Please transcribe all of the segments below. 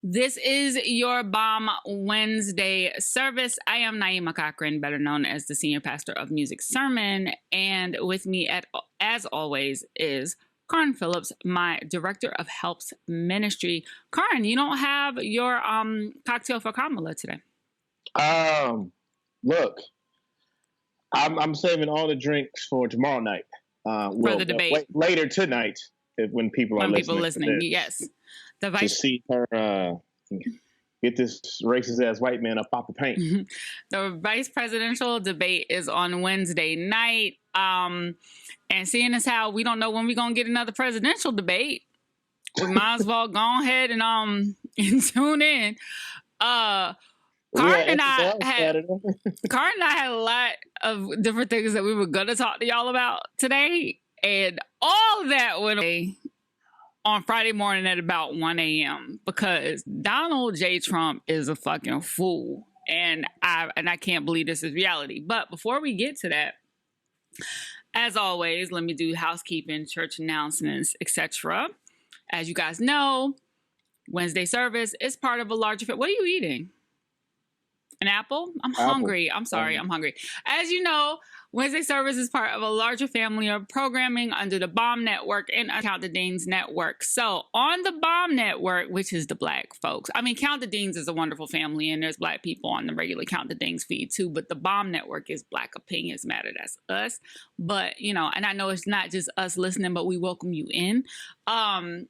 This is your BOMM Wednesday service. I am Naima Cochrane, better known as the Senior Pastor of Music Sermon. And with me, as always, is Carron Phillips, my Director of Helps Ministry. Carron, you don't have your cocktail for Kamala today. Look, I'm saving all the drinks for tomorrow night. For the debate. Later tonight, when people are listening. Yes. The to see her get this racist ass white man up off the paint. The vice presidential debate is on Wednesday night. And seeing as how we don't know when we're gonna get another presidential debate, we might as well go ahead and tune in. Carron and I had a lot of different things that we were gonna talk to y'all about today, and all of that went away on Friday morning at about 1 a.m. because Donald J. Trump is a fucking fool. And I can't believe this is reality. But before we get to that, as always, let me do housekeeping, church announcements, etc. As you guys know, Wednesday service is part of a larger... What are you eating? An apple? I'm hungry. I'm sorry. I'm hungry. As you know, Wednesday service is part of a larger family of programming under the BOMM Network and Count the Deans Network. So on the BOMM Network, which is the Black folks, I mean, Count the Deans is a wonderful family and there's Black people on the regular Count the Deans feed too, but the BOMM Network is Black Opinions Matter. That's us. But, you know, and I know it's not just us listening, but we welcome you in.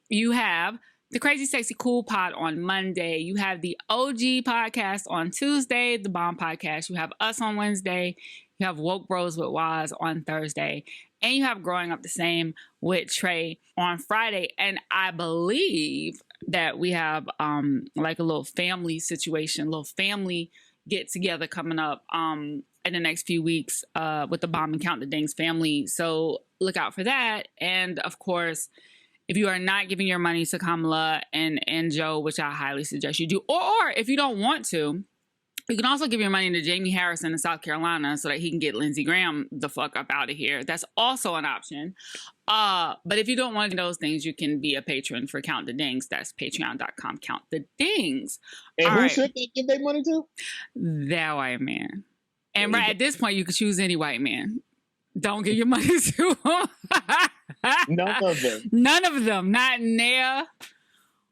You have the Crazy Sexy Cool Pod on Monday. You have the OG podcast on Tuesday, the BOMM podcast. You have us on Wednesday. You have Woke Bros with Waz on Thursday. And you have Growing Up the Same with Trey on Friday. And I believe that we have like a little family situation, little family get together coming up in the next few weeks with the BOMM and Count the Dings family. So look out for that. And of course, if you are not giving your money to Kamala and Joe, which I highly suggest you do, or if you don't want to, you can also give your money to Jamie Harrison in South Carolina so that he can get Lindsey Graham the fuck up out of here. That's also an option. But if you don't want to do those things, you can be a patron for Count the Dings. That's patreon.com, Count the Dings. And who should they give their money to? That white man. And right at this point, you can choose any white man. Don't give your money to them. None of them. None of them. Not near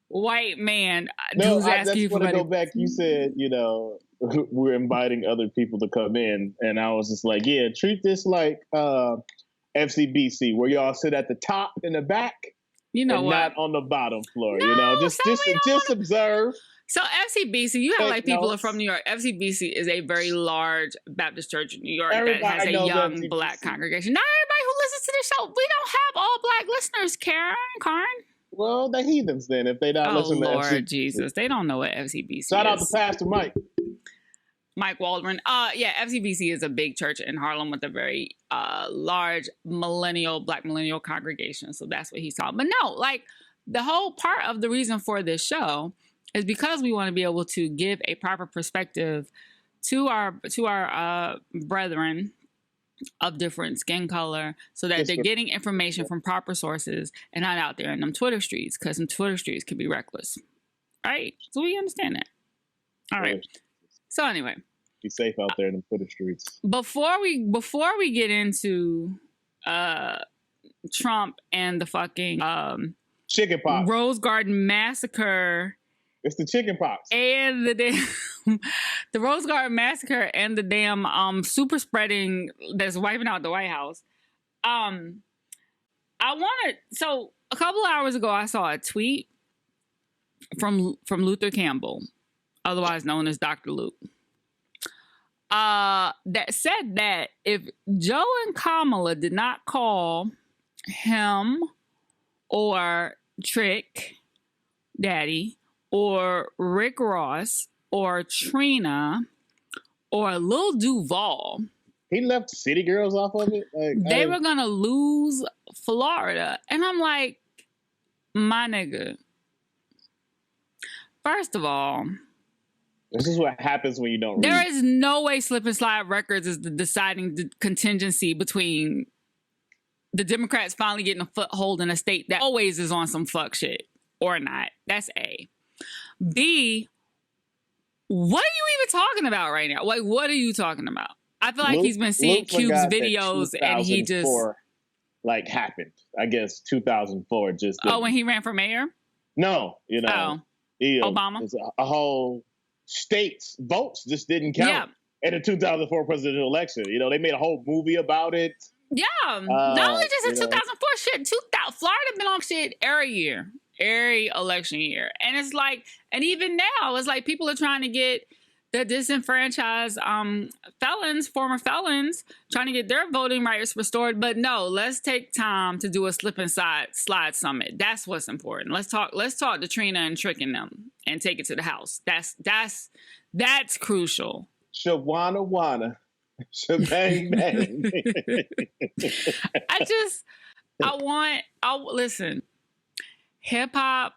white man. No, I just want to go back. You said, you know, we're inviting other people to come in. And I was just like, yeah, treat this like FCBC, where y'all sit at the top in the back. You know and what? Not on the bottom floor. No, you know, just observe. So FCBC, you have like people are from New York. FCBC is a very large Baptist church in New York that has a young FCBC. Black congregation. Not everybody who listens to the show, we don't have all Black listeners, Carron. Well, they're heathens then if they don't listen to FCBC. Oh, Lord Jesus. They don't know what FCBC is. Shout out to Pastor Mike Waldron. Yeah, FCBC is a big church in Harlem with a very large Black millennial congregation. So that's what he's talking. But no, like the whole part of the reason for this show is because we want to be able to give a proper perspective to our brethren of different skin color so that they're getting information from proper sources and not out there in them Twitter streets, because some Twitter streets can be reckless. Right? So we understand that. All right. So anyway. Be safe out there in the Twitter streets. Before we get into Trump and the fucking chicken pox. Rose Garden massacre. It's the chicken pox. And the Rose Garden massacre and the damn super spreading that's wiping out the White House. So a couple hours ago I saw a tweet from Luther Campbell, otherwise known as Dr. Luke. That said that if Joe and Kamala did not call him or Trick Daddy or Rick Ross or Trina or Lil Duval, he left City Girls off of it. They were gonna lose Florida, and I'm like, my nigga. First of all, this is what happens when you don't read. There is no way Slip and Slide Records is the deciding contingency between the Democrats finally getting a foothold in a state that always is on some fuck shit or not. That's A. B, what are you even talking about right now? Like, what are you talking about? I feel like he's been seeing Cube's videos and he just like happened. I guess 2004 just didn't. Oh, when he ran for mayor? No, you know, Obama. A whole state's votes just didn't count in the 2004 presidential election. You know, they made a whole movie about it. Yeah, not only just in 2004 shit. Florida been on shit every election year, and it's like, and even now, it's like people are trying to get the disenfranchised former felons, trying to get their voting rights restored. But no, let's take time to do a slip and slide summit. That's what's important. Let's talk to Trina and Trick and them and take it to the House. That's crucial. Shawana. Shabang bang. Listen, hip hop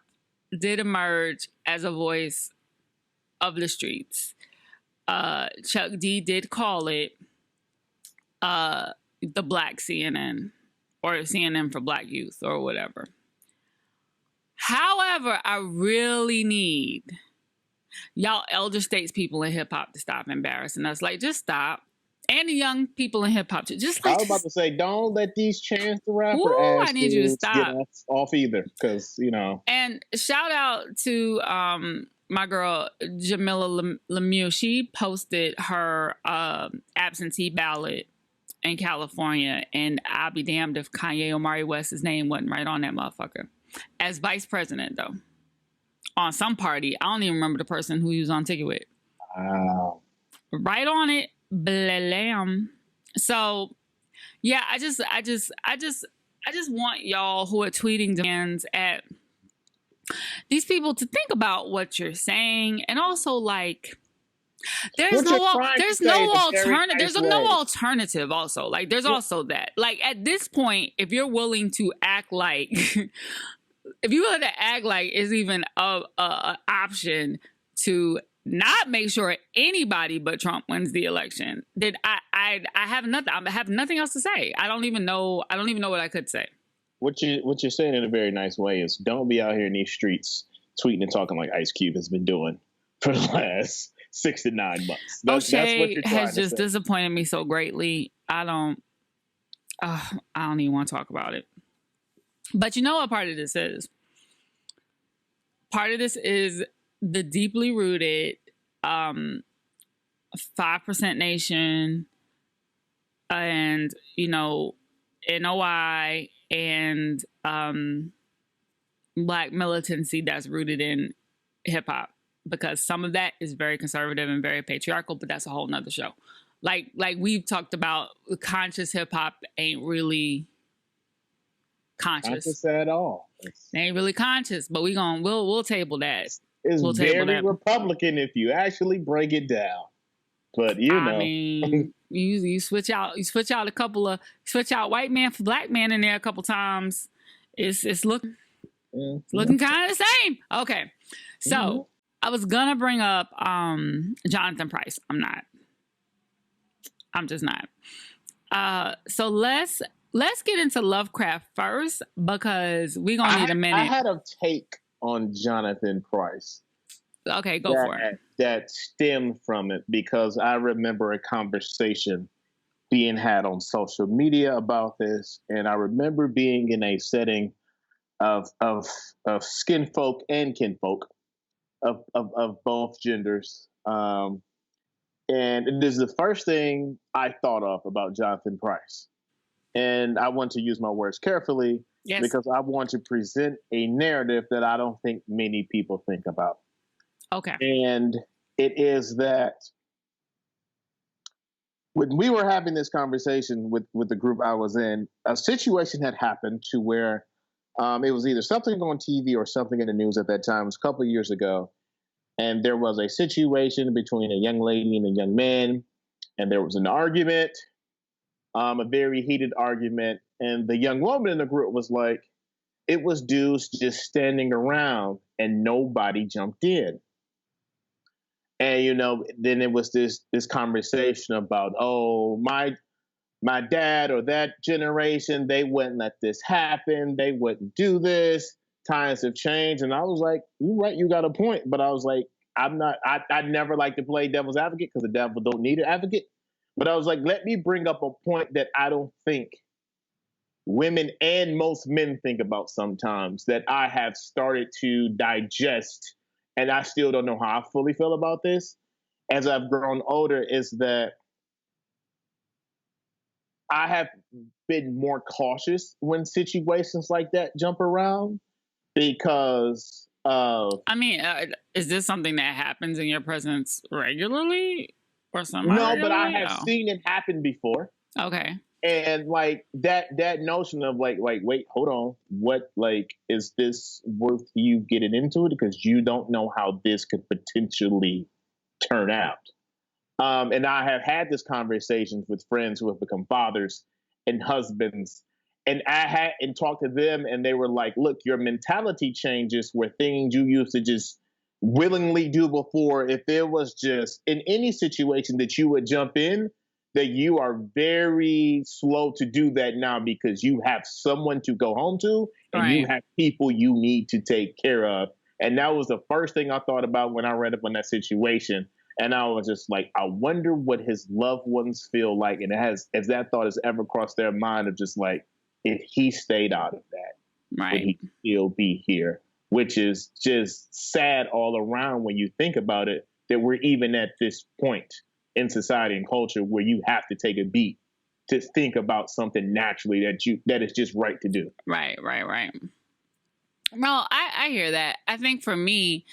did emerge as a voice of the streets. Chuck D did call it the Black CNN, or CNN for Black youth, or whatever. However, I really need y'all elder statespeople in hip hop to stop embarrassing us. Like, just stop. And the young people in hip hop too. I was about to say, don't let these Chance the Rapper I need you to stop. Get us off either, because you know. And shout out to my girl Jamila Lemieux. She posted her absentee ballot in California, and I'll be damned if Kanye Omari West's name wasn't right on that motherfucker as vice president, though. On some party, I don't even remember the person who he was on ticket with. Wow. Right on it. Blam. So yeah, I just want y'all who are tweeting demands at these people to think about what you're saying, and also like there's no alternative also. Like there's also that. Like at this point, if you're willing to act like if you willing to act like it's even a option to not make sure anybody but Trump wins the election, then I have nothing else to say. I don't even know what I could say. What you're saying in a very nice way is, don't be out here in these streets tweeting and talking like Ice Cube has been doing for the last 6 to 9 months. That's what you're trying has just disappointed me so greatly. I don't even want to talk about it. But you know what part of this is? Part of this is the deeply rooted 5% Nation and, you know, NOI and Black militancy that's rooted in hip hop, because some of that is very conservative and very patriarchal, but that's a whole nother show. Like we've talked about, conscious hip hop ain't really conscious at all. It ain't really conscious, but we'll table that. It's very Republican if you actually break it down. But you know, I mean, you switch out white man for black man in there a couple times. It's looking kind of the same. Okay, so I was gonna bring up Jonathan Pryce. I'm just not. So let's get into Lovecraft first, because we're gonna need a minute. I had a take on Jonathan Pryce. Okay, go for it. That stemmed from it, because I remember a conversation being had on social media about this, and I remember being in a setting of skin folk and kinfolk of both genders, and it is the first thing I thought of about Jonathan Pryce. And I want to use my words carefully, because I want to present a narrative that I don't think many people think about. Okay. And it is that when we were having this conversation with the group I was in, a situation had happened to where it was either something on TV or something in the news at that time. It was a couple of years ago. And there was a situation between a young lady and a young man. And there was an argument, a very heated argument. And the young woman in the group was like, it was dudes just standing around and nobody jumped in. And, you know, then it was this conversation about, oh, my dad or that generation, they wouldn't let this happen. They wouldn't do this. times have changed. And I was like, you're right, you got a point. But I was like, I never like to play devil's advocate because the devil don't need an advocate. But I was like, let me bring up a point that I don't think women and most men think about sometimes, that I have started to digest, and I still don't know how I fully feel about this as I've grown older, is that I have been more cautious when situations like that jump around because of... I mean, is this something that happens in your presence regularly or something? No, but I have seen it happen before. Okay. And like that notion of like, wait, hold on. What, like, is this worth you getting into it? Because you don't know how this could potentially turn out. And I have had this conversations with friends who have become fathers and husbands. And I had and talked to them, and they were like, look, your mentality changes where things you used to just willingly do before, if there was just in any situation that you would jump in, that you are very slow to do that now because you have someone to go home to and you have people you need to take care of. And that was the first thing I thought about when I read up on that situation. And I was just like, I wonder what his loved ones feel like. And if that thought has ever crossed their mind of just like, if he stayed out of that, would he still be here? Which is just sad all around when you think about it, that we're even at this point in society and culture where you have to take a beat to think about something naturally that is just right to do. Right. Well, I hear that. I think for me,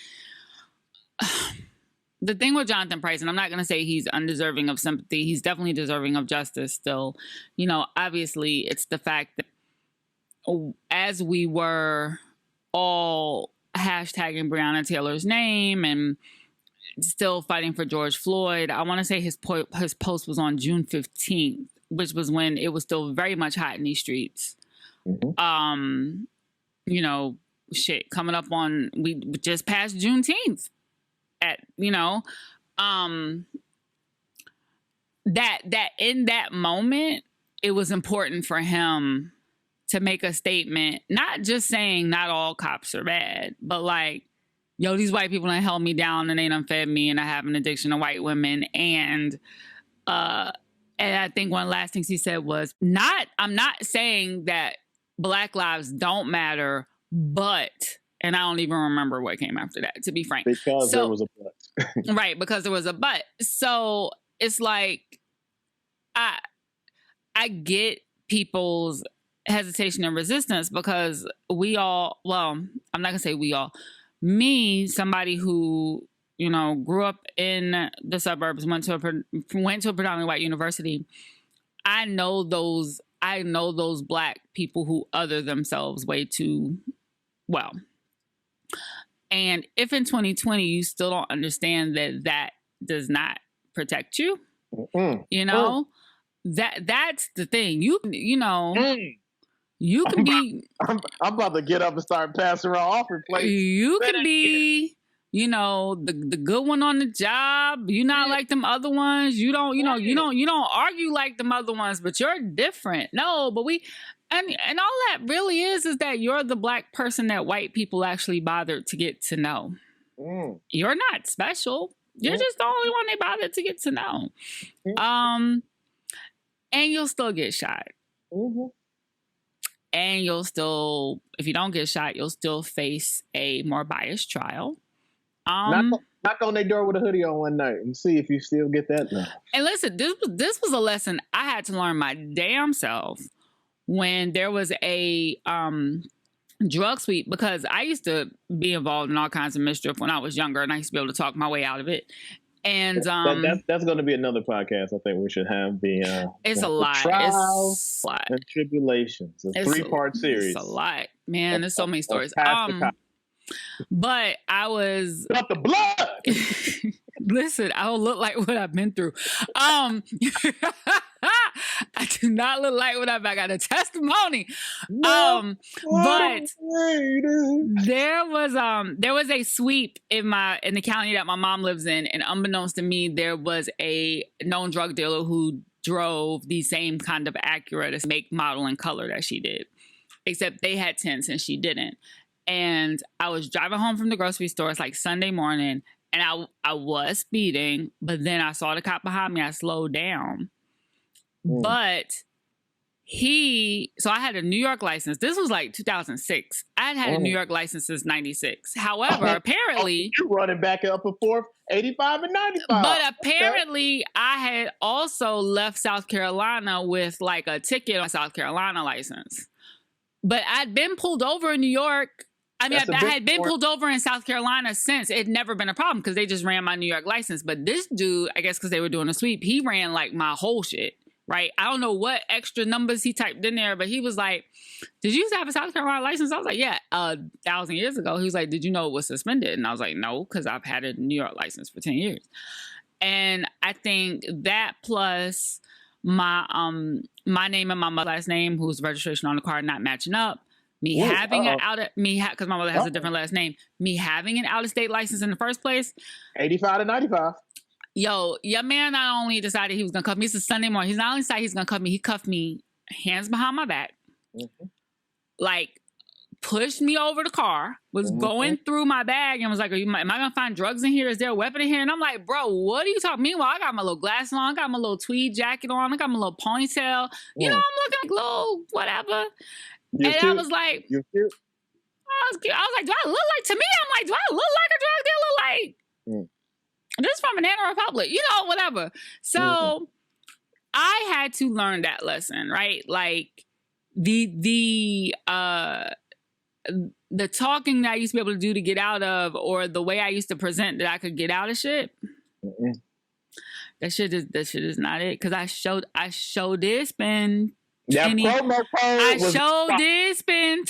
the thing with Jonathan Pryce, and I'm not going to say he's undeserving of sympathy. He's definitely deserving of justice still. You know, obviously it's the fact that as we were all hashtagging Breonna Taylor's name and still fighting for George Floyd, I want to say his post was on June 15th, which was when it was still very much hot in these streets. Mm-hmm. You know, coming up on, we just passed Juneteenth. That in that moment, it was important for him to make a statement, not just saying not all cops are bad, but like, yo, these white people done held me down and they done fed me and I have an addiction to white women. And I think one of the last things he said was, I'm not saying that Black lives don't matter, but... And I don't even remember what came after that, to be frank. Because there was a but. Right, because there was a but. So it's like, I get people's hesitation and resistance because we all, well, I'm not going to say we all. Me, somebody who, you know, grew up in the suburbs, went to a predominantly white university. I know those Black people who other themselves way too well. And if in 2020 you still don't understand that does not protect you, you know, that's the thing. You know, you can be. I'm about to get up and start passing around offering plates. You can be, you know, the good one on the job. You're not like them other ones. You don't, you know, you don't argue like them other ones, but you're different. No, but And all that really is that you're the Black person that white people actually bothered to get to know. You're not special. You're just the only one they bothered to get to know. And you'll still get shot. And you'll still, if you don't get shot, you'll still face a more biased trial. Knock on their door with a hoodie on one night and see if you still get that now. And listen, this was a lesson I had to learn my damn self when there was a drug sweep, because I used to be involved in all kinds of mischief when I was younger, and I used to be able to talk my way out of it. And that's going to be another podcast. I think we should have it's a lot. Trials and tribulations. It's a 3-part series. It's a lot, man. There's so many stories. But I was got the blood. Listen, I don't look like what I've been through. I do not look like what I got a testimony. But there was a sweep in the county that my mom lives in, and unbeknownst to me, there was a known drug dealer who drove the same kind of Acura, make, model, and color that she did, except they had tints and she didn't. And I was driving home from the grocery store. It's like Sunday morning. And I was speeding, but then I saw the cop behind me. I slowed down. But so I had a New York license. This was like 2006. I had a New York license since 96. However, apparently... You're running back up and forth, 85 and 95. But apparently, I had also left South Carolina with like a ticket on South Carolina license. But I'd been pulled over in New York. I mean, I had been pulled over in South Carolina since. It had never been a problem because they just ran my New York license. But this dude, I guess because they were doing a sweep, he ran like my whole shit. Right? I don't know what extra numbers he typed in there, but he was like, did you used to have a South Carolina license? I was like, yeah, 1,000 years ago. He was like, did you know it was suspended? And I was like, no, because I've had a New York license for 10 years. And I think that plus my name and my mother's last name, whose registration on the card not matching up, me having an because my mother has a different last name, me having an out-of-state license in the first place. 85 to 95. Yo, your man not only decided he was going to cuff me, it's a Sunday morning. He's not only decided he's going to cuff me, he cuffed me hands behind my back. Like, pushed me over the car, was going through my bag and was like, am I going to find drugs in here? Is there a weapon in here? And I'm like, bro, what are you talking? Meanwhile, I got my little glasses on, I got my little tweed jacket on, I got my little ponytail. You know, I'm looking like little whatever. I was like, You're cute. I was like, do I look like, to me, I'm like, do I look like a drug dealer? Like, this is from Banana Republic, you know, whatever. So I had to learn that lesson, right? Like the talking that I used to be able to do to get out of, or the way I used to present that I could get out of shit. That shit is not it. Because I did spend 20. I did spend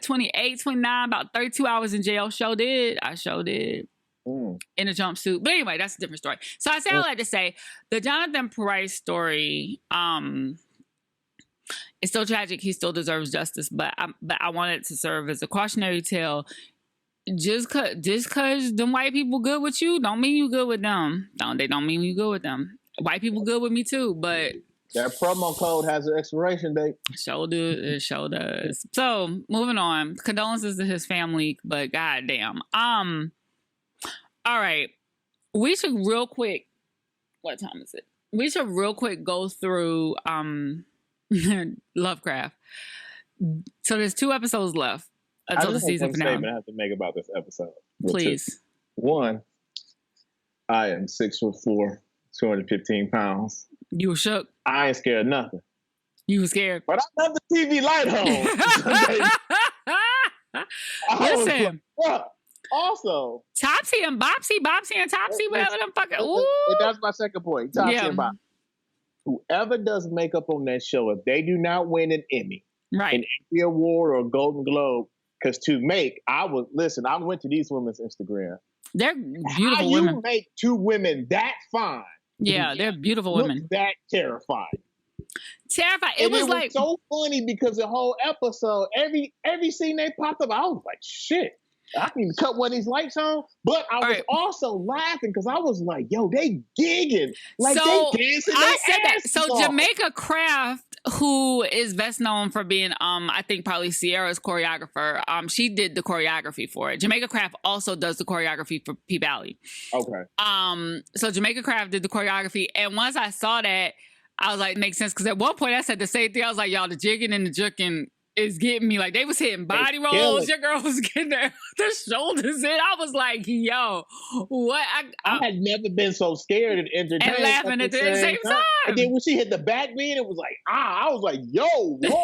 28, 29, about 32 hours in jail. I sure did. In a jumpsuit. But anyway, that's a different story. So I say all that to say, the Jonathan Price story, it's so tragic. He still deserves justice, but I want it to serve as a cautionary tale. Just cause them white people good with you, don't mean you good with them. They don't mean you good with them. White people good with me too, but that promo code has an expiration date. It sure does. So, moving on. Condolences to his family, but goddamn. All right. We should real quick. What time is it? We should real quick go through Lovecraft. So there's 2 episodes left until the season finale. I have to make about this episode. Please. 1, I am 6'4", 215 pounds. You were shook? I ain't scared of nothing. You were scared? But I love the TV light on. Listen. Also, Topsy and Bopsy and Topsy, whatever them fucking. Ooh. That's my second point. Topsy and Bopsy. Whoever does makeup on that show, if they do not win an Emmy, an Emmy Award or a Golden Globe, because I went to these women's Instagram. They're beautiful women. You make 2 women that fine? Yeah, they're beautiful women. That terrifying. It was like so funny because the whole episode, every scene they popped up, I was like, shit. I can cut one of these lights on, but I was also laughing because I was like, "Yo, they gigging like they dancing." I said that. So Jamaica Craft, who is best known for being, I think probably Sierra's choreographer. She did the choreography for it. Jamaica Craft also does the choreography for P-Valley. Okay. So Jamaica Craft did the choreography, and once I saw that, I was like, "Makes sense." Because at one point I said the same thing. I was like, "Y'all, the jigging and the jerking is getting me." Like, they was hitting body rolls. Your girl was getting their shoulders in. I was like, yo, what? I had never been so scared and entertained. And laughing at the same time. And then when she hit the back beat, it was like, I was like, yo, whoa. Do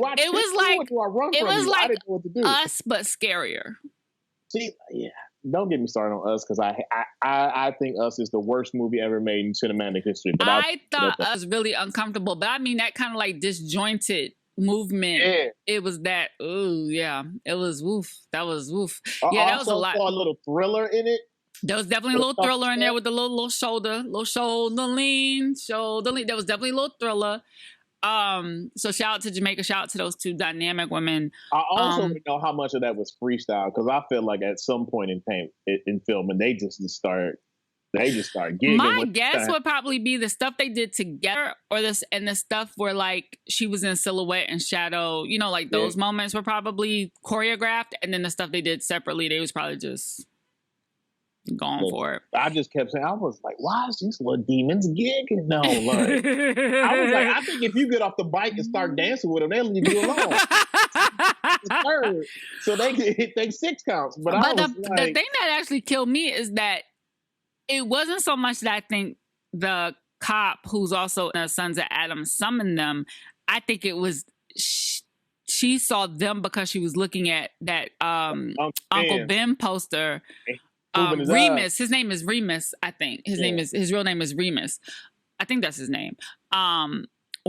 I it was like, do I run it from was you? like I didn't know what to do. Us, but scarier. See, yeah. Don't get me started on Us, because I think Us is the worst movie ever made in cinematic history. But I thought Us was really uncomfortable, but I mean that kind of like disjointed movement. Yeah. It was that. Ooh, yeah. It was woof. That was woof. Yeah, that was a lot. Saw a little thriller in it. There was definitely a little thriller in there with the little shoulder lean. There was definitely a little thriller. So shout out to Jamaica. Shout out to those 2 dynamic women. I also don't know how much of that was freestyle, because I feel like at some point in filming they just started They just start giggling. My guess would probably be the stuff they did together, or the stuff where like she was in silhouette and shadow. You know, like those moments were probably choreographed, and then the stuff they did separately, they was probably just going for it. I just kept saying, I was like, why is these little demons giggling? No, like, I was like, I think if you get off the bike and start dancing with them, they'll leave you alone. So they can hit their 6 counts. But the thing that actually killed me is that it wasn't so much that I think the cop who's also in Sons of Adam summoned them. I think it was she saw them because she was looking at that Uncle Ben poster. Remus. His name is Remus, I think. His real name is Remus. I think that's his name.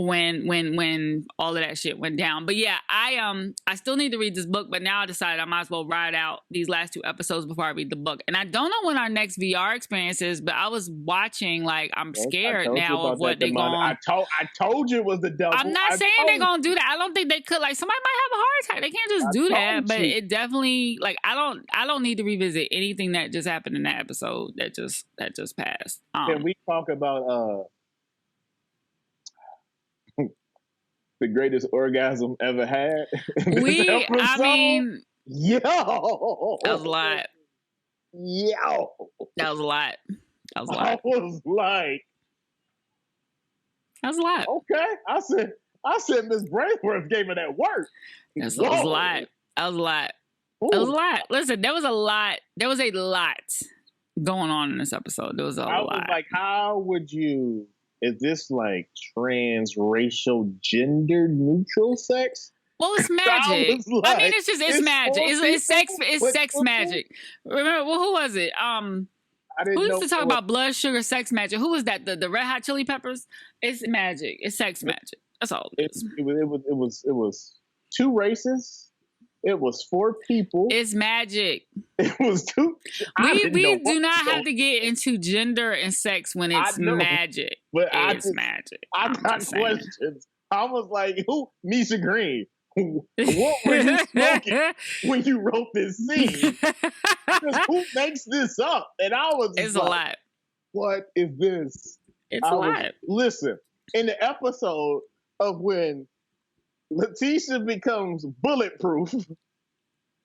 When all of that shit went down. But yeah, I still need to read this book, but now I decided I might as well ride out these last 2 episodes before I read the book. And I don't know when our next VR experience is, but I was watching, like, I'm scared now of what they're going. I told you it was the devil. I'm not saying they're gonna do that. I don't think they could. Like, somebody might have a heart attack. They can't just do that. But it definitely, like, I don't need to revisit anything that just happened in that episode that just passed. Can we talk about the greatest orgasm ever had? I mean, yo, that was a lot. Yo, that was a lot. That was a lot. I was like, that was a lot. Okay, I said Miss Braithworth gave me that work. That was a lot. That was a lot. Ooh. That was a lot. Listen, there was a lot. There was a lot going on in this episode. There was a lot. I was like, how would you? Is this like transracial, gender neutral sex? Well, it's magic. I mean, it's magic. It's sex magic. Remember, who was it? Who used to talk about blood sugar sex magic? Who was that? The Red Hot Chili Peppers? It's magic. It's sex magic. That's all it is. It was 2 races. It was 4 people. It's magic. It was 2. We do not have to get into gender and sex when it's magic. But it's magic. I got questions. I was like, who? Misha Green. What were you smoking when you wrote this scene? Because who makes this up? And I was It's like, a lot. What is this? It's a lot. Listen, in the episode of when Letitia becomes bulletproof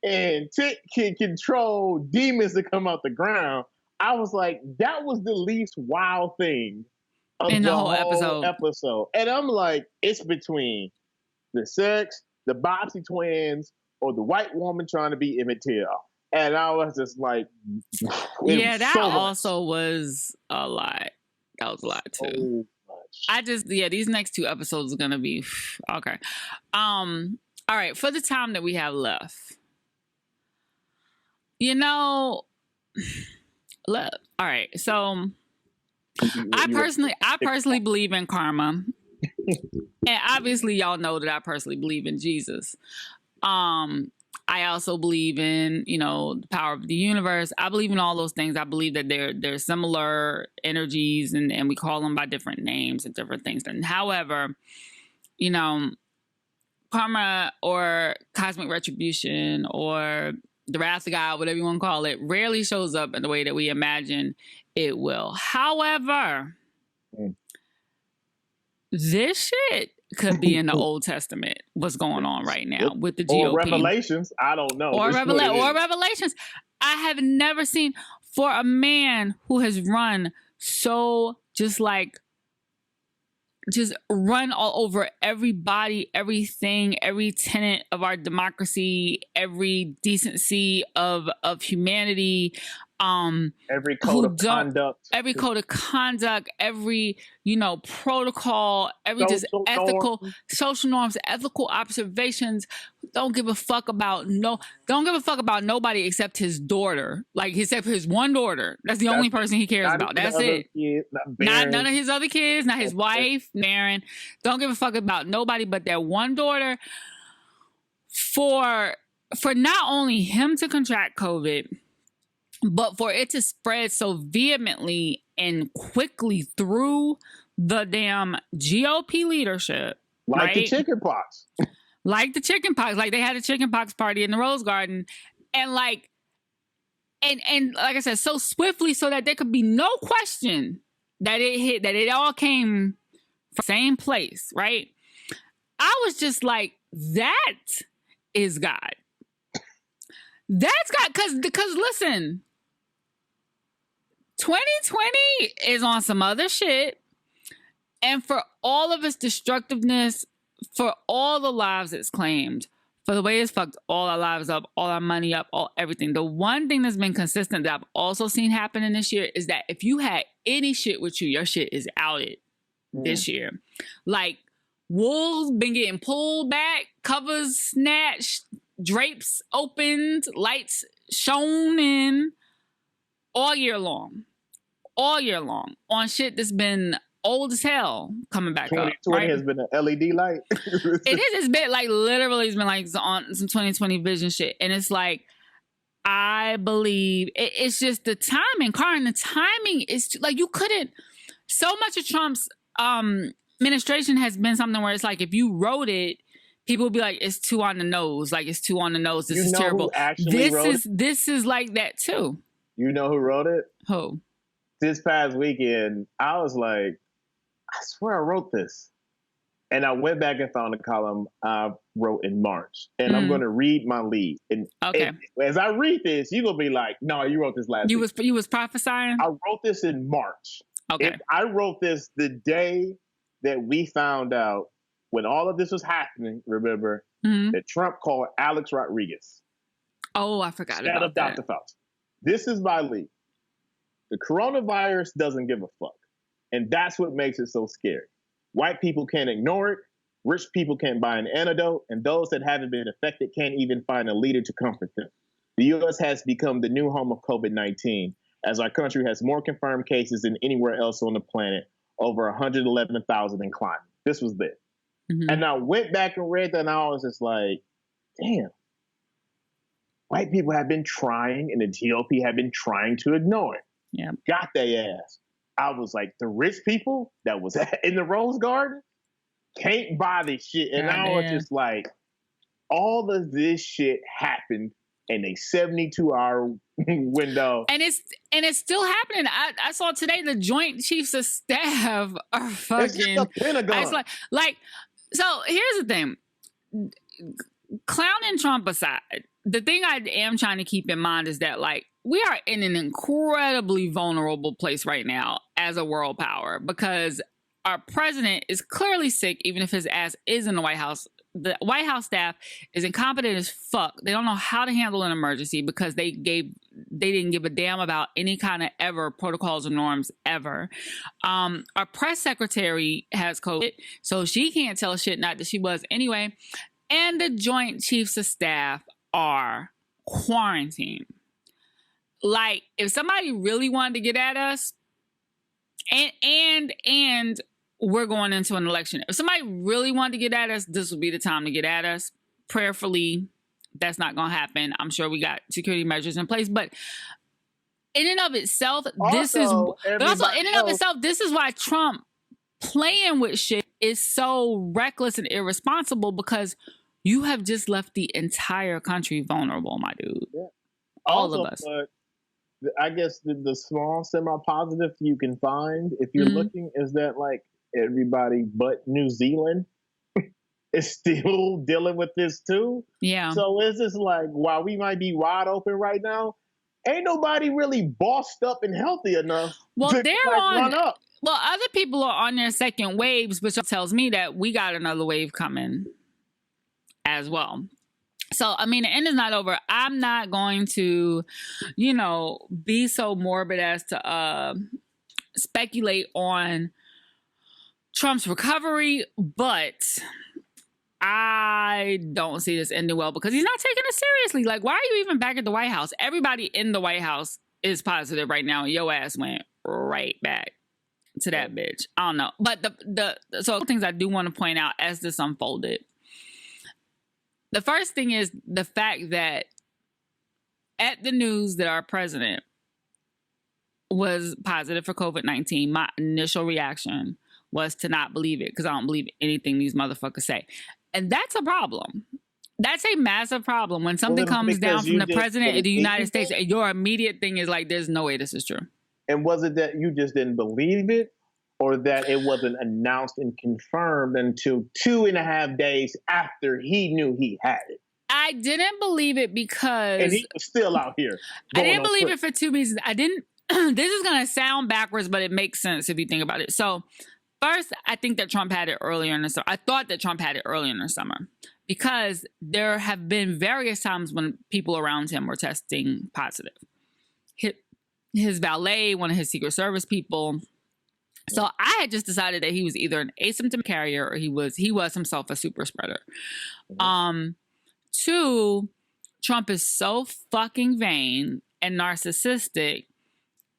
and Tick can control demons to come out the ground, I was like, that was the least wild thing of in the whole episode. And I'm like, it's between the sex, the Bobbsey twins, or the white woman trying to be Emmett Till. And I was just like, yeah, that also was a lot. That was a lot too. These next 2 episodes are gonna be okay. All right, for the time that we have left, all right. So I personally believe in karma, and obviously y'all know that I personally believe in Jesus. I also believe in, the power of the universe. I believe in all those things. I believe that they're similar energies and we call them by different names and different things. And however, karma or cosmic retribution or the wrath of God, whatever you want to call it, rarely shows up in the way that we imagine it will. However, this shit could be in the Old Testament. What's going on right now with the GOP? Or Revelations. I don't know. Or Revelations. I have never seen, for a man who has run so just run all over everybody, everything, every tenet of our democracy, every decency of humanity, every code of conduct, every protocol, every just ethical social norms, ethical observations. Don't give a fuck about nobody except his daughter, except his one daughter. That's the only person he cares about. That's it. Not none of his other kids, not his wife, Maren. Don't give a fuck about nobody but that one daughter. For not only him to contract COVID, but for it to spread so vehemently and quickly through the damn GOP leadership. The chicken pox. Like the chicken pox. Like they had a chicken pox party in the Rose Garden. And and like I said, so swiftly so that there could be no question that it all came from the same place, right? I was just like, that is God. That's God, because listen, 2020 is on some other shit, and for all of its destructiveness, for all the lives it's claimed, for the way it's fucked all our lives up, all our money up, all everything. The one thing that's been consistent that I've also seen happen in this year is that if you had any shit with you, your shit is outed this year. Like, wool's been getting pulled back, covers snatched, drapes opened, lights shown in all year long. All year long. On shit that's been old as hell coming back up. 2020 right? has been an LED light. It is. It's been like literally, it's been like on some 2020 vision shit. And it's like, I believe it's just the timing, Carron. The timing is like, you couldn't. So much of Trump's administration has been something where it's like, if you wrote it, people would be like, it's too on the nose. Like, it's too on the nose. This is terrible. This is like that too. You know who wrote it? Who? This past weekend, I was like, I swear I wrote this. And I went back and found a column I wrote in March. And I'm going to read my lead. And as I read this, you're going to be like, no, you wrote this last week. You was prophesying? I wrote this in March. Okay. I wrote this the day that we found out, when all of this was happening, remember, that Trump called Alex Rodriguez. Oh, I forgot about that. Dr. Fauci. This is my lead. The coronavirus doesn't give a fuck. And that's what makes it so scary. White people can't ignore it. Rich people can't buy an antidote. And those that haven't been affected can't even find a leader to comfort them. The U.S. has become the new home of COVID-19, as our country has more confirmed cases than anywhere else on the planet, over 111,000 and climbing. This was it. And I went back and read that, and I was just like, damn. White people have been trying, and the GOP have been trying to ignore it. Yeah. Got their ass. I was like, the rich people that was in the Rose Garden can't buy this shit. And I was just like, all of this shit happened in a 72-hour window. And it's still happening. I saw today the Joint Chiefs of Staff are fucking... It's just the Pentagon. Like, so here's the thing. Clowning Trump aside, the thing I am trying to keep in mind is that, like, we are in an incredibly vulnerable place right now as a world power, because our president is clearly sick, even if his ass is in the White House. The White House staff is incompetent as fuck. They don't know how to handle an emergency because they didn't give a damn about any kind of ever protocols or norms ever. Our press secretary has COVID, so she can't tell shit, not that she was anyway. And the Joint Chiefs of Staff are quarantined. Like, if somebody really wanted to get at us, and we're going into an election. If somebody really wanted to get at us, this would be the time to get at us. Prayerfully, that's not going to happen. I'm sure we got security measures in place, but in and of itself, this is why Trump playing with shit is so reckless and irresponsible, because you have just left the entire country vulnerable, my dude. Yeah. All of us. I guess the small semi-positive you can find, if you're looking, is that, like, everybody but New Zealand is still dealing with this too. Yeah. So it's just like, while we might be wide open right now, ain't nobody really bossed up and healthy enough to run up. Well, other people are on their second waves, which tells me that we got another wave coming as well. So, I mean, the end is not over. I'm not going to, be so morbid as to speculate on Trump's recovery, but I don't see this ending well, because he's not taking it seriously. Like, why are you even back at the White House? Everybody in the White House is positive right now. Your ass went right back to that bitch. I don't know. But so things I do want to point out as this unfolded. The first thing is the fact that at the news that our president was positive for COVID-19, my initial reaction was to not believe it, because I don't believe anything these motherfuckers say. And that's a problem. That's a massive problem. When something comes down from the president of the United States, your immediate thing is like, there's no way this is true. And was it that you just didn't believe it, or that it wasn't announced and confirmed until 2.5 days after he knew he had it? I didn't believe it because... And he was still out here. I didn't believe it for two reasons. I didn't... This is going to sound backwards, but it makes sense if you think about it. So, first, I think that Trump had it earlier in the summer. I thought that Trump had it earlier in the summer because there have been various times when people around him were testing positive. His valet, one of his Secret Service people. So I had just decided that he was either an asymptomatic carrier or he was himself a super spreader. Two, Trump is so fucking vain and narcissistic.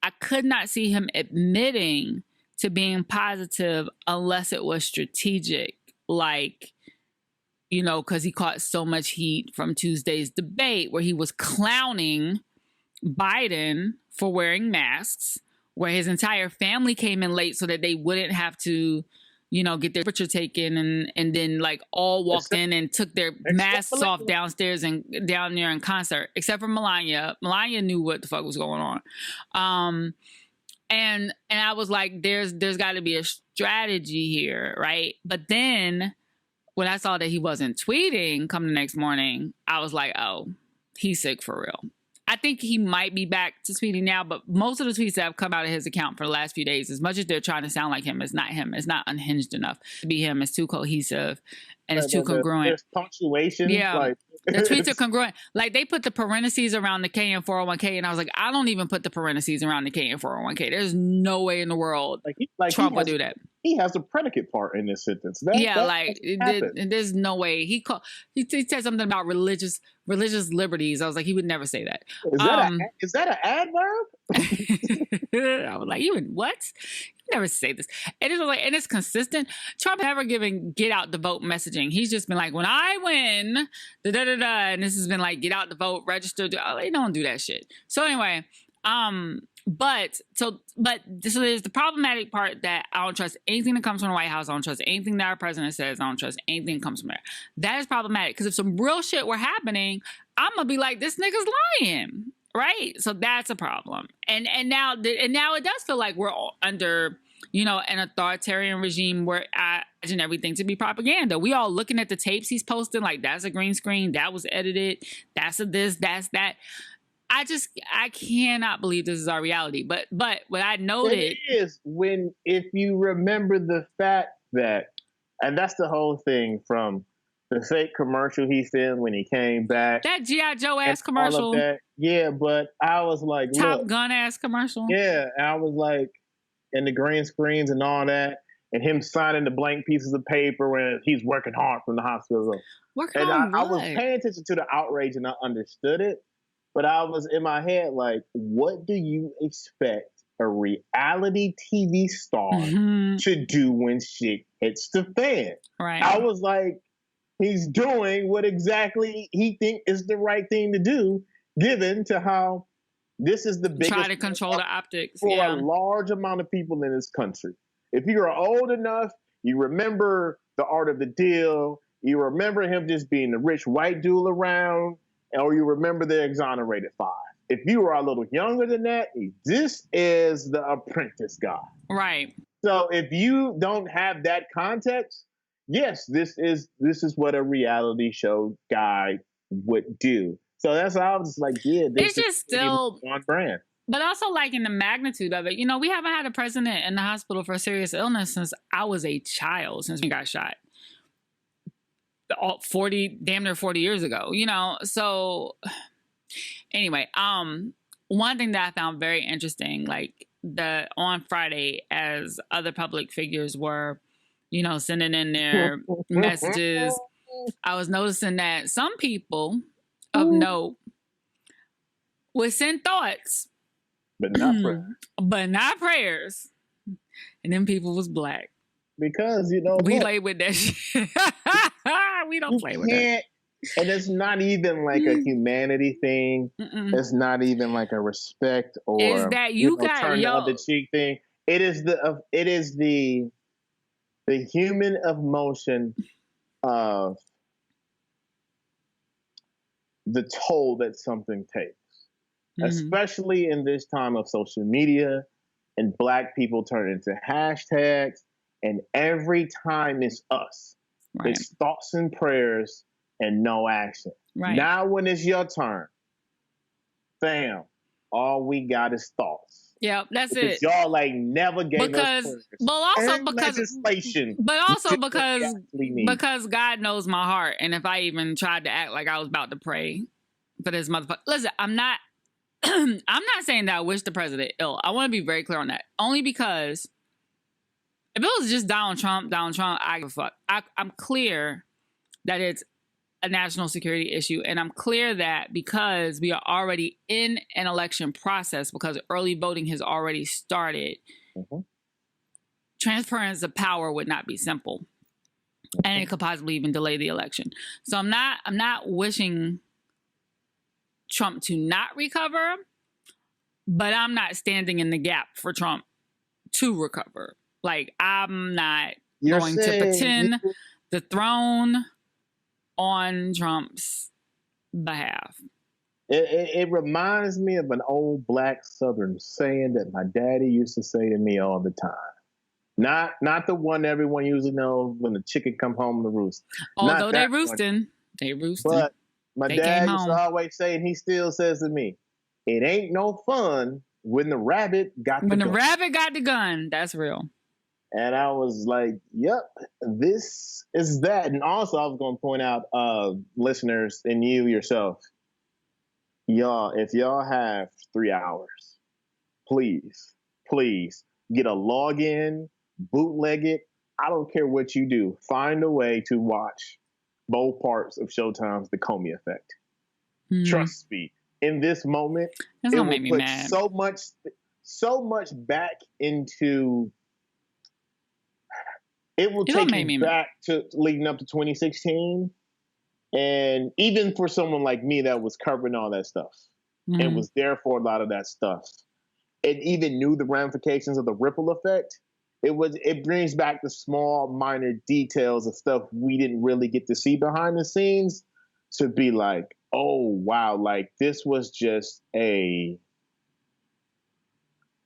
I could not see him admitting to being positive unless it was strategic. Like, you know, because he caught so much heat from Tuesday's debate where he was clowning Biden for wearing masks, where his entire family came in late so that they wouldn't have to, you know, get their temperature taken, and then like all walked in and took their masks off downstairs and down there in concert, except for Melania. Melania knew what the fuck was going on. And I was like, there's got to be a strategy here, right? But then when I saw that he wasn't tweeting come the next morning, I was like, oh, he's sick for real. I think he might be back to tweeting now, but most of the tweets that have come out of his account for the last few days, as much as they're trying to sound like him, it's not him. It's not unhinged enough to be him. It's too cohesive and it's too congruent. There's punctuation. Yeah. Like... The tweets are congruent. Like they put the parentheses around the K and 401k, and I was like, I don't even put the parentheses around the K and 401k. There's no way in the world Trump would do that. He has a predicate part in this sentence. There's no way. He said something about religious liberties. I was like, he would never say that. Is that an adverb? I was like, what? You never say this. And it was like, and it's consistent. Trump never given get out the vote messaging. He's just been like, when I win, and this has been like, get out the vote, register. They don't do that shit. So anyway, so there's the problematic part that I don't trust anything that comes from the White House. I don't trust anything that our president says. I don't trust anything that comes from there. That is problematic because if some real shit were happening, I'm gonna be like, this nigga's lying, right? So that's a problem. And now it does feel like we're all under, you know, an authoritarian regime where I imagine everything to be propaganda. We all looking at the tapes he's posting like that's a green screen, that was edited, that's a this, that's that. I cannot believe this is our reality. But what I noted it is if you remember the fact that, and that's the whole thing from the fake commercial he's in when he came back. That G.I. Joe ass commercial. Yeah, but I was like, Top Gun ass commercial. Yeah, and I was like, and the green screens and all that, and him signing the blank pieces of paper when he's working hard from the hospital. I was paying attention to the outrage and I understood it. But I was in my head like, what do you expect a reality TV star to do when shit hits the fan? Right. I was like, he's doing what exactly he thinks is the right thing to do, given to how this is the biggest... Try to control the optics. For a large amount of people in this country. If you're old enough, you remember The Art of the Deal, you remember him just being the rich white dude around, or you remember the Exonerated Five. If you are a little younger than that, this is the Apprentice guy. Right. So if you don't have that context, yes, this is what a reality show guy would do. So that's why I was like, yeah, this is still on brand. But also like in the magnitude of it, you know, we haven't had a president in the hospital for a serious illness since I was a child, since we got shot. damn near 40 years ago, you know? So anyway, one thing that I found very interesting, like on Friday, as other public figures were, you know, sending in their messages, I was noticing that some people of note would send thoughts, but not prayers. But not prayers. And them people was black. Because, you know, we play with that shit. We don't play with that. And it's not even like a humanity thing. It's not even like a respect or is that you got turn the other cheek thing. It is the human emotion of the toll that something takes, especially in this time of social media and Black people turn into hashtags, and every time it's us. Right. It's thoughts and prayers and no action. Right. Now when it's your turn, fam, all we got is thoughts. Yeah, that's it. Y'all never gave us prayers. Legislation. But also because God knows my heart, and if I even tried to act like I was about to pray for this motherfucker, listen, I'm not saying that I wish the president ill. I want to be very clear on that. Only because if it was just Donald Trump, I give a fuck. I'm clear that it's a national security issue, and I'm clear that because we are already in an election process, because early voting has already started, transference of power would not be simple, and it could possibly even delay the election. So I'm not wishing Trump to not recover, but I'm not standing in the gap for Trump to recover. Like, I'm not going to pretend the throne on Trump's behalf. It reminds me of an old Black Southern saying that my daddy used to say to me all the time. Not the one everyone usually knows when the chicken come home to roost. Although they roosting. But my dad used to always say, and he still says to me, it ain't no fun when the rabbit got the gun. When the rabbit got the gun, that's real. And I was like, yep, this is that. And also I was going to point out, listeners and you yourself, y'all, if y'all have 3 hours, please get a login, bootleg it. I don't care what you do. Find a way to watch both parts of Showtime's The Comey Effect. Trust me, in this moment, it will put mad. so much back into. It will take me back to leading up to 2016, and even for someone like me that was covering all that stuff, and was there for a lot of that stuff, and even knew the ramifications of the ripple effect. It brings back the small, minor details of stuff we didn't really get to see behind the scenes, to be like, oh, wow, like this was just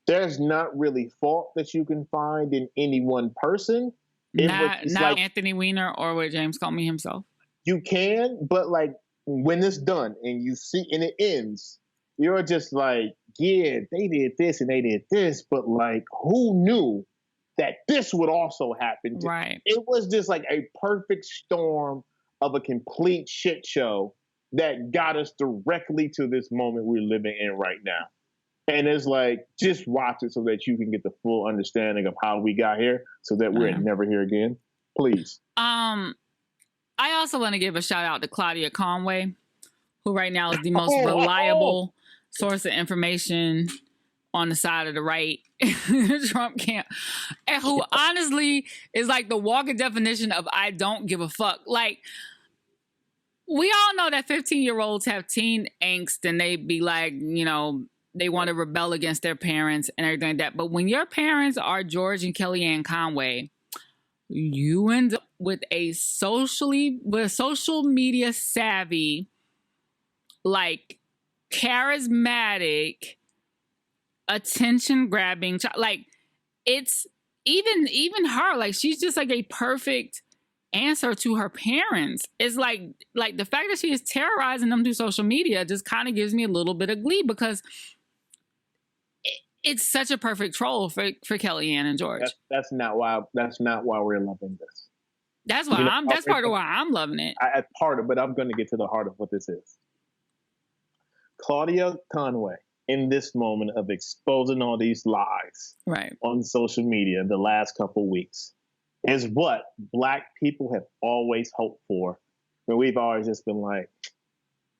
there's not really fault that you can find in any one person. Not like Anthony Weiner or what James Comey himself. You can, but like when it's done and you see and it ends, you're just like, yeah, they did this and they did this, but like who knew that this would also happen? Right. It was just like a perfect storm of a complete shit show that got us directly to this moment we're living in right now. And it's like, just watch it so that you can get the full understanding of how we got here, so that we're never here again. Please. I also want to give a shout out to Claudia Conway, who right now is the most reliable source of information on the side of the right Trump camp, and who honestly is like the walking definition of I don't give a fuck. Like, we all know that 15-year-olds have teen angst, and they be like, you know, they want to rebel against their parents and everything like that. But when your parents are George and Kellyanne Conway, you end up with a social media savvy, like charismatic, attention grabbing, like it's even her, like she's just like a perfect answer to her parents. It's like the fact that she is terrorizing them through social media just kind of gives me a little bit of glee, because it's such a perfect troll for Kellyanne and George. That's not why we're loving this. That's why that's part of why I'm loving it. But I'm going to get to the heart of what this is. Claudia Conway, in this moment of exposing all these lies on social media the last couple weeks, is what Black people have always hoped for. And we've always just been like,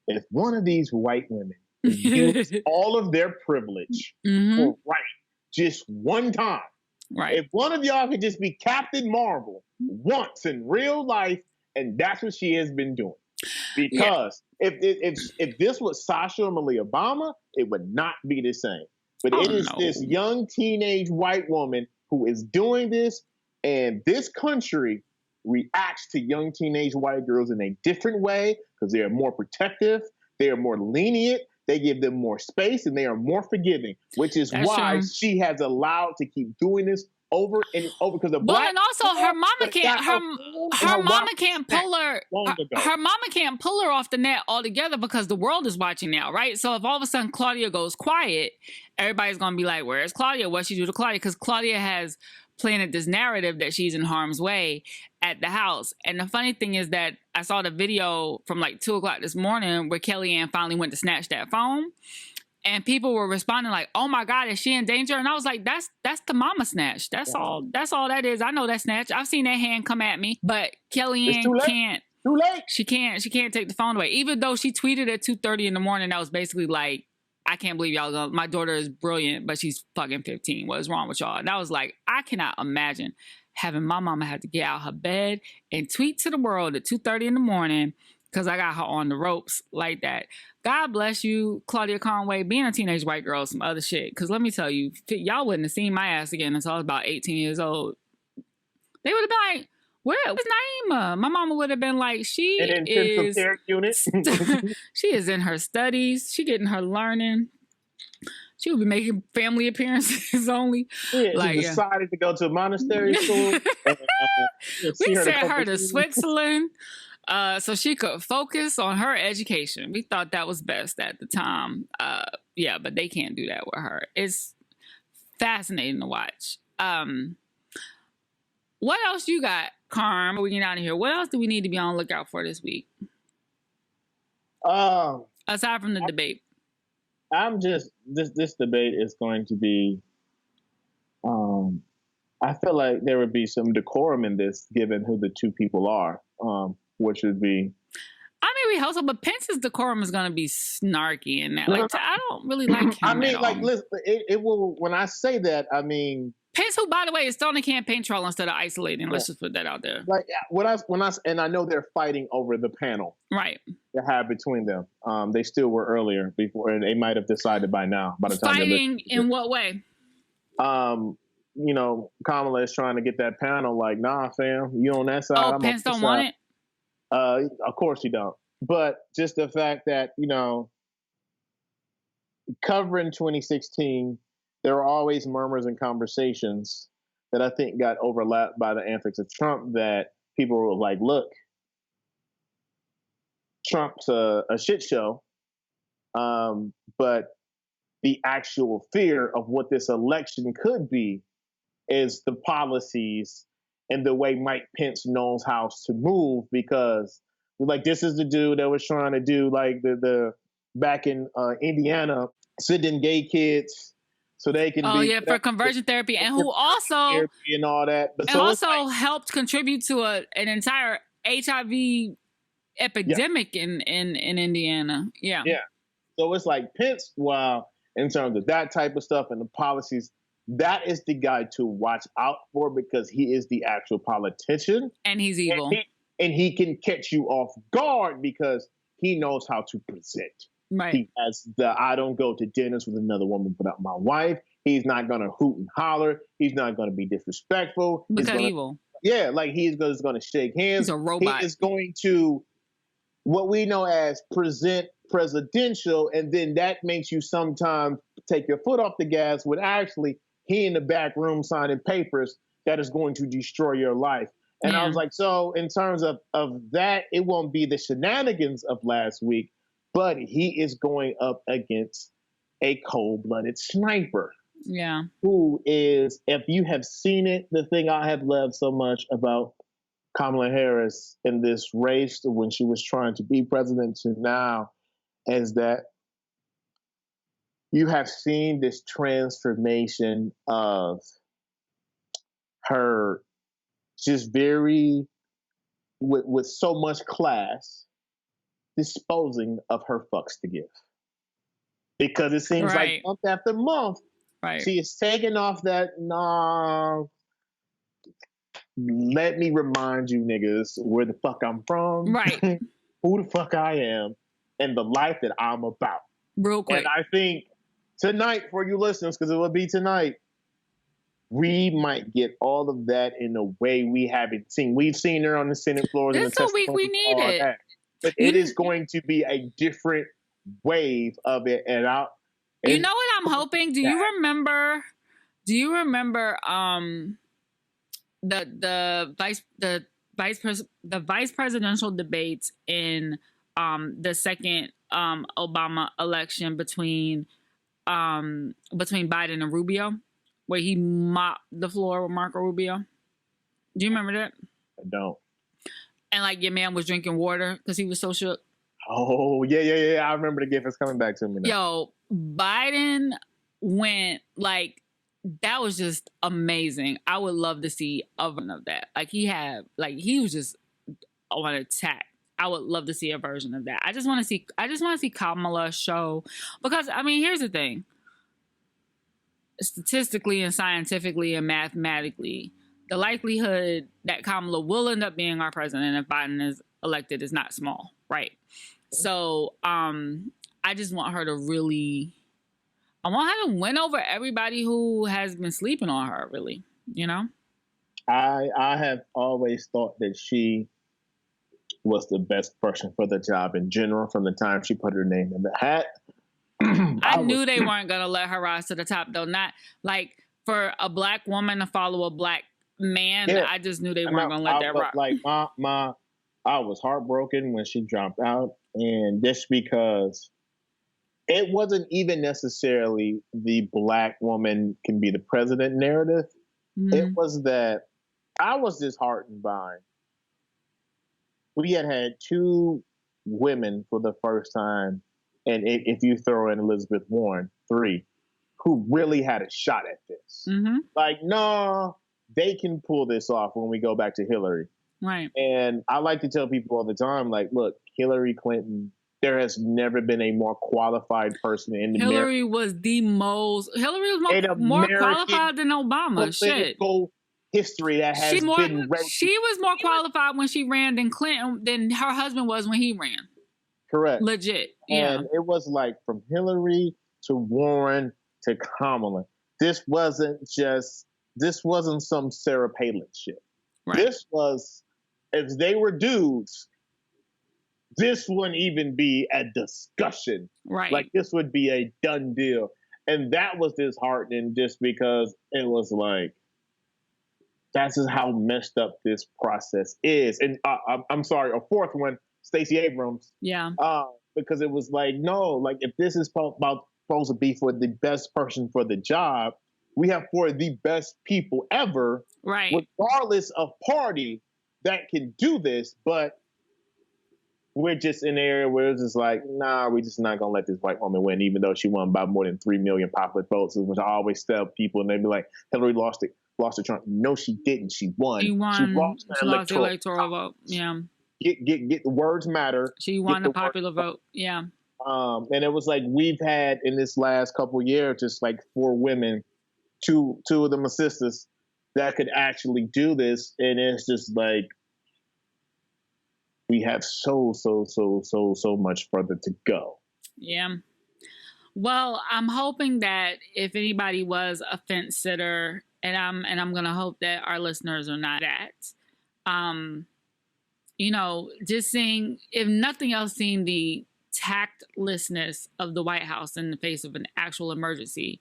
if one of these white women use all of their privilege for just one time, if one of y'all could just be Captain Marvel once in real life, and that's what she has been doing. Because if this was Sasha or Malia Obama, it would not be the same. But it is this young teenage white woman who is doing this, and this country reacts to young teenage white girls in a different way because they are more protective. They are more lenient. They give them more space, and they are more forgiving, which is why she has allowed to keep doing this over and over. Because the black, and also her mama can't pull her off the net altogether because the world is watching now, right? So if all of a sudden Claudia goes quiet, everybody's gonna be like, "Where's Claudia? What she do to Claudia?" Because Claudia has planted this narrative that she's in harm's way at the house. And the funny thing is that I saw the video from like 2:00 this morning where Kellyanne finally went to snatch that phone, and people were responding like, "Oh my God, is she in danger?" And I was like, that's the mama snatch. That's all that is. I know that snatch. I've seen that hand come at me, but Kellyanne can't. Too late. She can't take the phone away. Even though she tweeted at 2:30 in the morning, that was basically like, "I can't believe y'all my daughter is brilliant, but she's fucking 15. What is wrong with y'all?" And I was like, I cannot imagine having my mama have to get out of her bed and tweet to the world at 2:30 in the morning because I got her on the ropes like that. God bless you, Claudia Conway, being a teenage white girl, some other shit. Because let me tell you, y'all wouldn't have seen my ass again until I was about 18 years old. They would have been like, "Where's Naima?" My mama would have been like, she is in her studies. She getting her learning. She would be making family appearances only. Yeah, she decided to go to a monastery school. We sent her to Switzerland so she could focus on her education. We thought that was best at the time. But they can't do that with her. It's fascinating to watch. What else you got, Carm? We get out of here. What else do we need to be on the lookout for this week? Aside from the debate. I'm just this debate is going to be. I feel like there would be some decorum in this, given who the two people are, which would be. I mean, we hope so, but Pence's decorum is going to be snarky in that. Like, I don't really like him. I mean, listen, it will. When I say that, I mean Pence, who, by the way, is still on the campaign trail instead of isolating. Let's just put that out there. Like and I know they're fighting over the panel, right? To have between them. They still were earlier before, and they might have decided by now. By the time fighting in what way? Kamala is trying to get that panel. Like, nah, fam, you on that side? Oh, Pence don't want it. Of course you don't. But just the fact that covering 2016, there were always murmurs and conversations that I think got overlapped by the antics of Trump. That people were like, "Look, Trump's a shit show," but the actual fear of what this election could be is the policies and the way Mike Pence knows how to move, because like this is the dude that was trying to do like the back in Indiana, sending gay kids so they can for conversion therapy, and who also and all that, but and also helped contribute to an entire HIV epidemic in Indiana. Yeah. So it's like Pence, while in terms of that type of stuff and the policies, that is the guy to watch out for, because he is the actual politician. And he's evil. And he can catch you off guard because he knows how to present. Right. He has I don't go to dinners with another woman without my wife. He's not going to hoot and holler. He's not going to be disrespectful. Because evil. Yeah, like he's just going to shake hands. He's a robot. He is going to, what we know as present presidential, and then that makes you sometimes take your foot off the gas when actually he in the back room signing papers that is going to destroy your life. And I was like, so in terms of that, it won't be the shenanigans of last week, but he is going up against a cold-blooded sniper. Yeah. Who is, if you have seen it, the thing I have loved so much about Kamala Harris in this race when she was trying to be president to now is that you have seen this transformation of her just very, with so much class, disposing of her fucks to give. Because it seems like month after month, she is taking off that, let me remind you niggas where the fuck I'm from, who the fuck I am, and the life that I'm about. Real quick. And I think tonight, for you listeners, because it will be tonight, we might get all of that in a way we haven't seen. We've seen her on the Senate floor. This is a week we need it. But it is going to be a different wave of it, and you know what I'm hoping? Do you remember the vice presidential debates in the second Obama election between Biden and Rubio, where he mopped the floor with Marco Rubio? Do you remember that? I don't. And like your man was drinking water because he was so shook. Oh yeah. I remember the gift is coming back to me now. Yo, Biden went like, that was just amazing. I would love to see a version of that. Like he was just on attack. I would love to see a version of that. I just want to see Kamala show, because I mean, here's the thing. Statistically and scientifically and mathematically, the likelihood that Kamala will end up being our president if Biden is elected is not small, right? So I just want her to really, I want her to win over everybody who has been sleeping on her, really, you know? I have always thought that she was the best person for the job in general from the time she put her name in the hat. I knew they weren't going to let her rise to the top, though. Not like for a black woman to follow a black man. Yeah. I just knew they weren't going to let that rock. Like I was heartbroken when she dropped out, and just because it wasn't even necessarily the black woman can be the president narrative. Mm-hmm. It was that I was disheartened by, we had two women for the first time, and if you throw in Elizabeth Warren, 3, who really had a shot at this. Mm-hmm. Like, no, they can pull this off when we go back to Hillary. Right. And I like to tell people all the time, like, look, Hillary Clinton, there has never been a more qualified person in the Hillary was more qualified than Obama. Shit. History that has been read. She was more qualified when she ran than Clinton than her husband was when he ran. Correct. Legit. Yeah. And it was like from Hillary to Warren to Kamala. This wasn't some Sarah Palin shit. Right. This was, if they were dudes, this wouldn't even be a discussion. Right. Like this would be a done deal. And that was disheartening just because it was like, that's just how messed up this process is. And I'm sorry, a fourth one, Stacey Abrams. Yeah. Because it was like, no, like if this is supposed to be for the best person for the job, we have 4 of the best people ever, right? Regardless of party, that can do this. But we're just in an area where it's just like, nah, we're just not gonna let this white woman win, even though she won by more than 3 million popular votes, which I always tell people, and they'd be like, Hillary lost to Trump. No, she didn't. She won. She lost the electoral vote. Yeah. Get the words matter. She won the popular vote. Yeah. And it was like we've had in this last couple of years just like 4 women, two of them are sisters, that could actually do this, and it's just like we have so much further to go. Yeah. Well, I'm hoping that if anybody was a fence sitter, and I'm gonna hope that our listeners are not that. You know, just seeing, if nothing else, seeing the tactlessness of the White House in the face of an actual emergency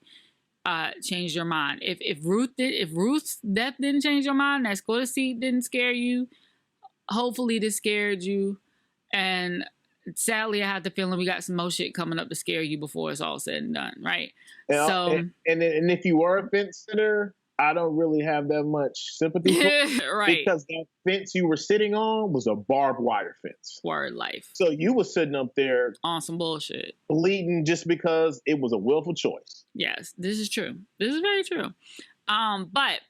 changed your mind. If Ruth's death didn't change your mind, that SCOTUS seat didn't scare you, hopefully this scared you. And sadly, I have the feeling we got some more shit coming up to scare you before it's all said and done, right? And if you were a fence sitter, I don't really have that much sympathy for right. Because that fence you were sitting on was a barbed wire fence. Word life. So you were sitting up there on some bullshit, bleeding just because it was a willful choice. Yes, this is true. This is very true. But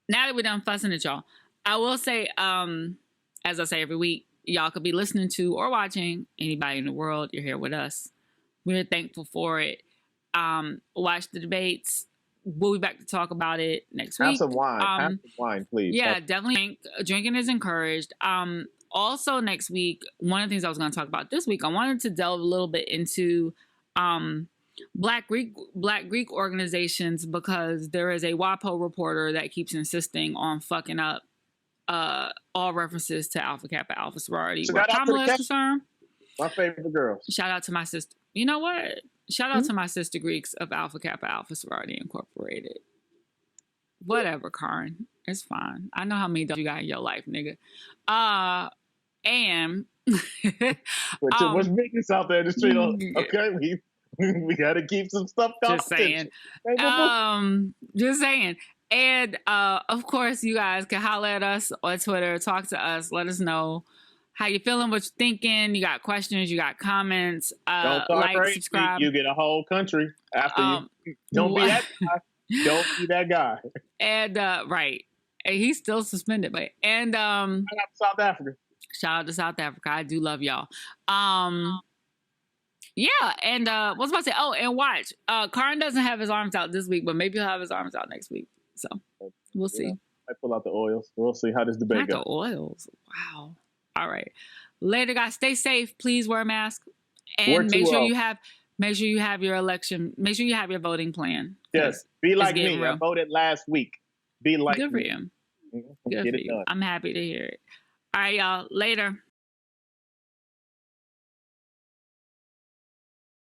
now that we're done fussing at y'all, I will say, as I say every week, y'all could be listening to or watching anybody in the world. You're here with us. We're thankful for it. Watch the debates. We'll be back to talk about it next week. Have some wine. Have some wine, please. Yeah, definitely. Drinking is encouraged. Also, next week, one of the things I was going to talk about this week, I wanted to delve a little bit into Black Greek organizations, because there is a WAPO reporter that keeps insisting on fucking up all references to Alpha Kappa Alpha sorority. Where Kamala is concerned. My favorite girls. Shout out to my sister. You know what? Shout out to my sister Greeks of Alpha Kappa Alpha Sorority Incorporated. Whatever, Carron. It's fine. I know how many dogs you got in your life, nigga. And what's business out there in the street? Okay, we got to keep some stuff confidential. Just saying. And of course, you guys can holler at us on Twitter, talk to us, let us know how you feeling, what you're thinking. You got questions, you got comments. Like, subscribe. You get a whole country after you. Don't be that guy. Don't be that guy. And right. And he's still suspended, but shout out to South Africa. Shout out to South Africa. I do love y'all. Yeah, and what was I about to say? Oh, and watch. Carron doesn't have his arms out this week, but maybe he'll have his arms out next week. So we'll see. I pull out the oils. We'll see how this debate goes. The oils. Wow. All right. Later, guys. Stay safe. Please wear a mask. And make sure you have your election. Make sure you have your voting plan. Yes. Be like me. Real. I voted last week. Be like Good for you. Good for you. I'm happy to hear it. All right, y'all. Later.